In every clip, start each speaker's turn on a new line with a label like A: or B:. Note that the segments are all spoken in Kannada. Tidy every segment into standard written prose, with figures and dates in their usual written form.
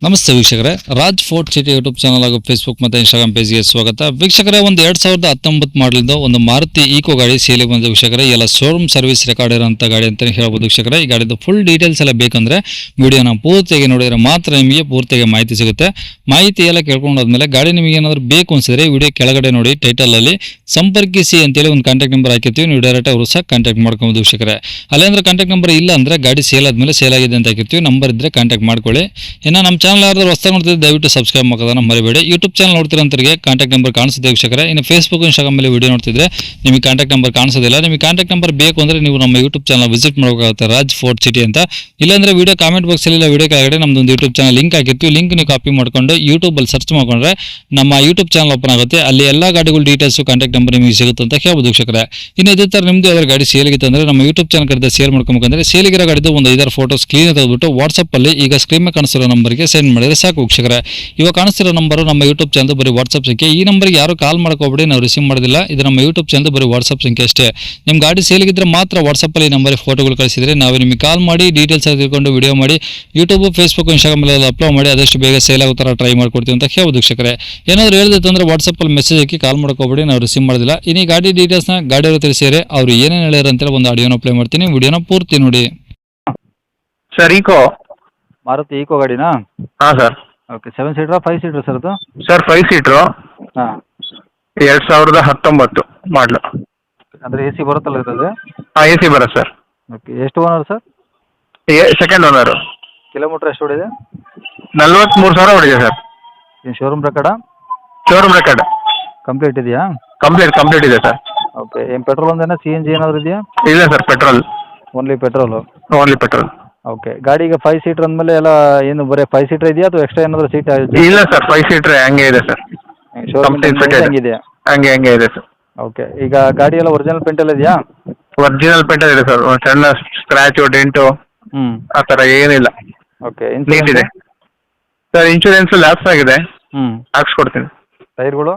A: ನಮಸ್ತೆ ವೀಕ್ಷಕರೇ, Raj fort city YouTube channel ಹಾಗೂ ಫೇಸ್ಬುಕ್ ಮತ್ತು ಇನ್ಸ್ಟಾಗ್ರಾಮ್ ಪೇಜ್ಗೆ ಸ್ವಾಗತ. ವೀಕ್ಷಕರೇ, ಒಂದು 2019 ಮಾಡಲಿಂದ ಒಂದು ಮಾರುತಿ ಈಕೋ ಗಾಡಿ ಸೇಲಿಗೆ ಬಂದ ವೀಕ್ಷಕರೇ. ಎಲ್ಲ ಶೋರೂಮ್ ಸರ್ವಿಸ್ ರೆಕಾರ್ಡ್ ಇರೋಂಥ ಗಾಡಿ ಅಂತಲೇ ಹೇಳ್ಬೋದು ವೀಕ್ಷಕರೇ. ಈ ಗಾಡಿದು ಫುಲ್ ಡೀಟೇಲ್ಸ್ ಎಲ್ಲ ಬೇಕಂದ್ರೆ ವಿಡಿಯೋನ ಪೂರ್ತಿಯಾಗಿ ನೋಡಿದರೆ ಮಾತ್ರ ನಿಮಗೆ ಪೂರ್ತಿಯಾಗಿ ಮಾಹಿತಿ ಸಿಗುತ್ತೆ. ಮಾಹಿತಿ ಎಲ್ಲ ಕೇಳ್ಕೊಂಡಾದ್ಮೇಲೆ ಗಾಡಿ ನಿಮಗೆ ಏನಾದರೂ ಬೇಕು ಅನ್ಸಿದ್ರೆ ವಿಡಿಯೋ ಕೆಳಗಡೆ ನೋಡಿ ಟೈಟಲಲ್ಲಿ ಸಂಪರ್ಕಿಸಿ ಅಂತೇಳಿ ಒಂದು ಕಾಂಟ್ಯಾಕ್ಟ್ ನಂಬರ್ ಹಾಕಿರ್ತೀವಿ. ನೀವು ಡೈರೆಕ್ಟ್ ಅವರು ಸಹ ಕಾಂಟ್ಯಾಕ್ಟ್ ಮಾಡ್ಕೊಬೋದು ವೀಕ್ಷಕರೇ. ಅಲ್ಲೇಂದ್ರೆ ಕಾಂಟ್ಯಾಕ್ಟ್ ನಂಬರ್ ಇಲ್ಲ ಅಂದರೆ ಗಾಡಿ ಸೇಲ್ ಆದಮೇಲೆ ಸೇಲ್ ಆಗಿದೆ ಅಂತ ಹಾಕಿರ್ತೀವಿ. ನಂಬರ್ ಇದ್ದರೆ ಕಾಂಟ್ಯಾಕ್ಟ್ ಮಾಡ್ಕೊಳ್ಳಿ. ಇನ್ನು ನಮ್ಮ ಚಾನಲ್ ಯಾರಾದರೂ ಹೊಸದಾಗಿ ನೋಡ್ತಿದ್ರೆ ದಯವಿಟ್ಟು ಸಬ್ಸ್ಕ್ರೈಬ್ ಮಾಡೋದನ್ನ ಮರಿಬೇಡಿ. ಯೂಟ್ಯೂಬ್ ಚಾನಲ್ ನೋಡ್ತಿರೋಂಥವ್ರಿಗೆ ಕಾಂಟ್ಯಾಕ್ಟ್ ನಂಬರ್ ಕಾಣಿಸುತ್ತೆ ವೀಕ್ಷಕರೇ. ಇನ್ನು ಫೇಸ್ಬುಕ್ ಇನ್ಸ್ಟಾಗ್ರಾಮ್ ಮೇಲೆ ವಿಡಿಯೋ ನೋಡ್ತಿದ್ರೆ ನಿಮಗೆ ಕಾಂಟ್ಯಾಕ್ಟ್ ನಂಬರ್ ಕಾಣಿಸೋದಿಲ್ಲ. ನಿಮಗೆ ಕಾಂಟ್ಯಾಕ್ಟ್ ನಂಬರ್ ಬೇಕು ಅಂದರೆ ನೀವು ನಮ್ಮ ಯೂಟ್ಯೂಬ್ ಚಾನಲ್ ವಿಸಿಟ್ ಮಾಡಬೇಕಾಗುತ್ತೆ, ರಾಜ್ ಫೋರ್ಟ್ ಸಿಟಿ ಅಂತ. ಇಲ್ಲಾಂದ್ರೆ ವಿಡಿಯೋ ಕಾಮೆಂಟ್ ಬಾಕ್ಸಲ್ಲಿ ಇಲ್ಲ ವಿಡಿಯೋ ಕೆಳಗಡೆ ನಮ್ಮದೊಂದು ಯೂಟ್ಯೂಬ್ ಚಾನಲ್ ಲಿಂಕ್ ಹಾಕಿರ್ತೀವಿ. ಲಿಂಕ್ ನೀವು ಕಾಪಿ ಮಾಡ್ಕೊಂಡು ಯೂಟ್ಯೂಬಲ್ಲಿ ಸರ್ಚ್ ಮಾಡ್ಕೊಂಡ್ರೆ ನಮ್ಮ ಯೂಟ್ಯೂಬ್ ಚಾನಲ್ ಓಪನ್ ಆಗುತ್ತೆ. ಅಲ್ಲಿ ಎಲ್ಲ ಗಾಡಿಗಳ ಡೀಟೇಲ್ಸ್ ಕಾಂಟ್ಯಾಕ್ಟ್ ನಂಬರ್ ನಿಮಗೆ ಸಿಗುತ್ತೆ ಅಂತ ಹೇಳ್ಬೋದು ವೀಕ್ಷಕರೇ. ಇನ್ನು ಇದೇ ಥರ ನಿಮ್ಮದು ಯಾವ್ದಾದ್ರು ಗಾಡಿ ಸೇಲ್ಗಿತ್ತು ಅಂದರೆ ನಮ್ಮ ಯೂಟ್ಯೂಬ್ ಚಾನಲ್ ಕಡೆ ಶೇರ್ ಮಾಡ್ಕೊಬೇಕಂದ್ರೆ ಸೇಲಿಗಿರೋ ಗಾಡಿದು ಒಂದು 5 ಫೋಟೋಸ್ ಕ್ಲೀನ್ ತೆಗೆದುಬಿಟ್ಟು ವಾಟ್ಸಪ್ಪಲ್ಲಿ ಈಗ ಸ್ಕ್ರೀನ್ ಮೇಲೆ ಕಾಣಿಸ್ತಿರೋ ನಂಬರ್ಗೆ ಸೆಂಡ್ ಮಾಡಿದರೆ ಸಾಕು ವೀಕ್ಷಕರೇ. ಇವಾಗ ಕಾಣಿಸ್ತಿರೋ ನಂಬರು ನಮ್ಮ ಯೂಟ್ಯೂಬ್ ಚಾನಲ್ ಬರೀ ವಾಟ್ಸಪ್ ಸಂಖ್ಯೆ. ಈ ನಂಬರ್ಗೆ ಯಾರು ಕಾಲ್ ಮಾಡ್ಕೋಬೇಡಿ, ನಾವು ರಿಸೀವ್ ಮಾಡೋದಿಲ್ಲ. ಇದು ನಮ್ಮ ಯೂಟ್ಯೂಬ್ ಚಾನಲ್ ಬರೀ ವಾಟ್ಸಪ್ ಸಂಖ್ಯೆ ಅಷ್ಟೇ. ನಿಮ್ಮ ಗಾಡಿ ಸೇಲ್ಗಿದ್ರೆ ಮಾತ್ರ ವಾಟ್ಸಪ್ಪಲ್ಲಿ ನಂಬರ್ ಫೋಟೋಗಳು ಕಳಿಸಿದ್ರೆ ನಾವು ನಿಮಗೆ ಕಾಲ್ ಮಾಡಿ ಡೀಟೇಲ್ಸ್ ತಿಳ್ಕೊಂಡು ವಿಡಿಯೋ ಮಾಡಿ ಯೂಟ್ಯೂಬ್ ಫೇಸ್ಬುಕ್ ಇನ್ಸ್ಟಾಗ್ರಾಮ್ ಎಲ್ಲ ಅಪ್ಲೋಡ್ ಮಾಡಿ ಆದಷ್ಟು ಬೇಗ ಸೇಲ್ ಆಗೋ ಥರ ಟ್ರೈ ಮಾಡ್ಕೊಡ್ತೀವಿ ಅಂತ ಹೇಳ್ಬೋದು ವೀಕ್ಷಕರೇ. ಏನಾದರೂ ಹೇಳಿದ್ರೆ ಅಂದರೆ ವಾಟ್ಸಪ್ಪಲ್ಲಿ ಮೆಸೇಜ್ ಹಾಕಿ ಕಾಲ್ ಮಾಡ್ಕೋಬೇಡಿ, ನಾವು ರಿಸೀವ್ ಮಾಡೋದಿಲ್ಲ. ಇನ್ನು ಗಾಡಿ ಡೀಟೇಲ್ಸ್ನ ಗಾಡಿಯವರು ತಿಳಿಸಿದರೆ ಅವರು ಏನೇನು ಹೇಳ್ಯಾರ ಅಂತೇಳಿ ಒಂದು ಆಡಿಯೋನ ಪ್ಲೇ ಮಾಡ್ತೀನಿ, ವಿಡಿಯೋನ ಪೂರ್ತಿ ನೋಡಿ.
B: ಸರ್ ಈಕೋ
C: ಮಾರುತಿ ಈಕೋ ಗಾಡಿನಾ?
B: ಹಾಂ ಸರ್.
C: ಓಕೆ, 7 ಸೀಟ್ರಾ 5 ಸೀಟ್ರ್ ಸರ್ ಅದು?
B: ಸರ್ 5 ಸೀಟ್ರು,
C: ಹಾಂ.
B: 2019 ಮಾಡಲು.
C: ಅಂದರೆ ಎ ಸಿ ಬರುತ್ತಲ್ಲ ಇರೋದು?
B: ಹಾಂ, ಎ ಸಿ ಬರುತ್ತೆ ಸರ್.
C: ಓಕೆ, ಎಷ್ಟು owner sir?
B: Second owner.
C: Kilometre ಎಷ್ಟು ಹೊಡಿದೆ?
B: 43,000 ಹೊಡಿದೆ ಸರ್.
C: ಏನು ಶೋರೂಮ್ ರೆಕಾರ್ಡಾ?
B: ಶೋರೂಮ್ ರೆಕಾರ್ಡ್
C: ಕಂಪ್ಲೀಟ್ ಇದೆಯಾ?
B: ಕಂಪ್ಲೀಟ್ ಇದೆ ಸರ್.
C: ಓಕೆ, ಏನು ಪೆಟ್ರೋಲ್ ಒಂದೇನಾ CNG ಏನಾದರೂ ಇದೆಯಾ?
B: ಇಲ್ಲ sir, petrol.
C: Only petrol?
B: Only petrol.
C: Okay, ಗಾಡಿ ಈಗ 5 ಸೀಟ್ರ್ ಅಂದಮೇಲೆ ಎಲ್ಲ ಏನು ಬರೀ 5 ಸೀಟ್ರ್ ಇದೆಯಾ ಅಥವಾ ಎಕ್ಸ್ಟ್ರಾ ಏನಾದರೂ ಸೀಟ್?
B: ಇಲ್ಲ ಸರ್, 5 ಸೀಟ್ರೆ ಹಂಗೆ ಇದೆ ಸರ್.
C: ಶೋರೂಮ್ ಹಂಗಿದೆಯಾ?
B: ಹಂಗೆ ಇದೆ ಸರ್.
C: ಓಕೆ, ಈಗ ಗಾಡಿ ಎಲ್ಲ ಒರಿಜಿನಲ್ ಪೇಂಟಲ್ಲಿ ಇದೆಯಾ?
B: ಒರಿಜಿನಲ್ ಪೇಂಟ್ ಇದೆ ಸರ್. ಒಂದು ಸಣ್ಣ ಸ್ಕ್ರ್ಯಾಚು ಡೆಂಟು ಆ ಥರ ಏನಿಲ್ಲ.
C: ಓಕೆ,
B: ನೀಟ್ ಇದೆ ಸರ್. ಇನ್ಶೂರೆನ್ಸ್ ಲ್ಯಾಪ್ಸ್ ಆಗಿದೆ, ಹಾಕ್ಸ್ಕೊಡ್ತೀನಿ.
C: ಟೈರ್ಗಳು?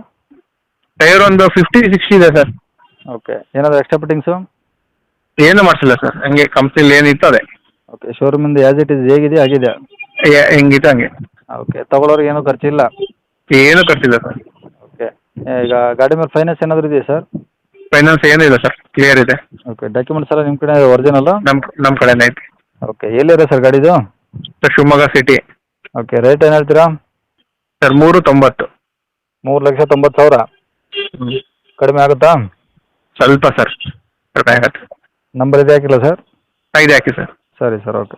B: ಟೈರ್ ಒಂದು 50-60 ಇದೆ ಸರ್.
C: ಓಕೆ, ಏನಾದರೂ ಎಕ್ಸ್ಟ್ರಾ ಫಿಟ್ಟಿಂಗ್ಸು?
B: ಏನು ಮಾಡಿಸಿಲ್ಲ ಸರ್, ಹಂಗೆ ಕಂಪ್ನಿಲಿ ಏನಿತ್ತು ಅದೇ.
C: ಓಕೆ, ಶೋರೂಮಿಂದ ಆ್ಯಸ್ ಇಟ್ ಇಸ್ ಹೇಗಿದೆ ಆಗಿದೆ?
B: ಹೆಂಗಿತ್ತು ಹಂಗೆ.
C: ಓಕೆ, ತಗೊಳ್ಳೋರಿಗೆ ಏನೂ ಖರ್ಚಿಲ್ಲ?
B: ಏನು ಖರ್ಚಿಲ್ಲ ಸರ್.
C: ಓಕೆ, ಈಗ ಗಾಡಿ ಮೇಲೆ ಫೈನಾನ್ಸ್ ಏನಾದರೂ ಇದೆಯಾ ಸರ್?
B: ಫೈನಾನ್ಸ್ ಏನೂ ಇಲ್ಲ ಸರ್, ಕ್ಲಿಯರ್ ಇದೆ.
C: ಓಕೆ, ಡಾಕ್ಯುಮೆಂಟ್ಸ್ ಎಲ್ಲ ನಿಮ್ಮ ಕಡೆ ಒರಿಜಿನಲ್ಲ?
B: ನಮ್ಮ ಕಡೆನೇ ಐತಿ.
C: ಓಕೆ, ಎಲ್ಲಿದೆ ಸರ್ ಗಾಡಿದು?
B: Sir Shivamogga city.
C: Okay, rate ಏನು ಹೇಳ್ತೀರಾ?
B: ಸರ್ 390.
C: 3,90,000 ಕಡಿಮೆ ಆಗುತ್ತಾ?
B: ಸ್ವಲ್ಪ ಸರ್ ಕಡಿಮೆ ಆಗತ್ತೆ.
C: ನಂಬರ್ ಇದೆ ಹಾಕಿಲ್ಲ ಸರ್?
B: ಐದು ಹಾಕಿ ಸರ್.
C: ಸರಿ ಸರ್, ಓಕೆ.